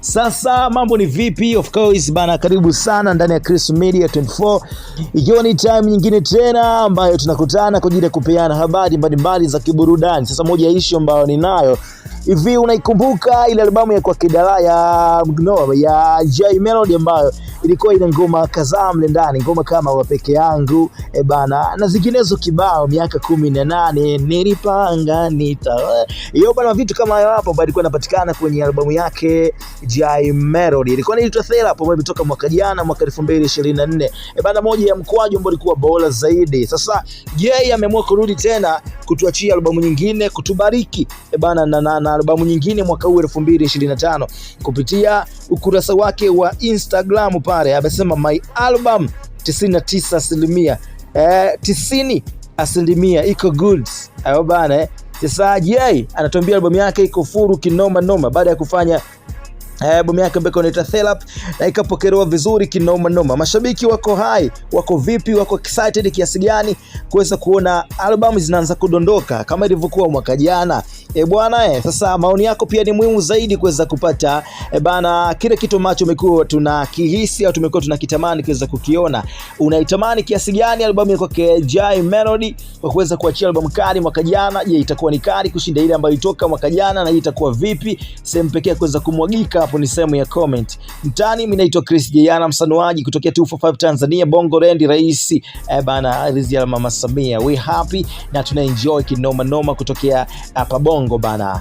Sasa mambo ni vipi? Of course bana, karibu sana ndani ya Chris Media 24. Ikiwa ni time nyingine tena ambayo tunakutana kwa ajili ya kupeana habari mbalimbali za kiburudani. Sasa moja ya issue ambayo ninayo hivi, unaikumbuka ile albamu ya kwa Kidala ya Jay Melody ambayo ilikuwa ina ngoma kadhaa mle ndani, ngoma kama wa peke yangu bana na zinginezo kibao, miaka 18 nilipanga hiyo bana, vitu kama hayo hapo bado ilikuwa inapatikana kwenye albamu yake Jay Melody. Ilikuwa inaitwa Therapy ambayo imetoka mwaka jana, mwaka 2024 bana, moja ya mkwaju ambao ulikuwa bora zaidi. Sasa Jay ameamua kurudi tena kutuachia albamu nyingine, kutubariki bana na albamu nyingine mwaka huu 2025 kupitia ukurasa wake wa Instagram pale. Amesema my album 99% 90% iko good. Ayo bana Sasa Jay anatuambia albamu yake iko furu kinoma noma baada ya kufanya albamu yake ambayo inaitwa Therapy na ikapokelewa vizuri kinoma noma. Mashabiki wako hai, wako vipi, wako excited kiasi gani kuweza kuona albamu zinaanza kudondoka kama ilivyokuwa mwaka jana bwana. Sasa maoni yako pia ni muhimu zaidi kuweza kupata bana kile kitu ambacho umekuwa tunakihisi au tumekuwa tunakitamani kuweza kukiona. Unaitamani kiasi gani albamu ya kwa Jay Melody kwa kuweza kuachia albamu kali mwaka jana? Je, itakuwa ni kali kushinda ile ambayo ilitoka mwaka jana, na hii itakuwa vipi? Sehemu pekee kuweza kumwagika hapo ni sehemu ya comment. Mtani, mimi naitwa Chris Jayana, msanuaji kutokea 245 Tanzania, Bongo Rendi rais bana Rizia ya Mama Samia. We happy na tuna enjoy kinoma noma kutokea hapa Bongo bana.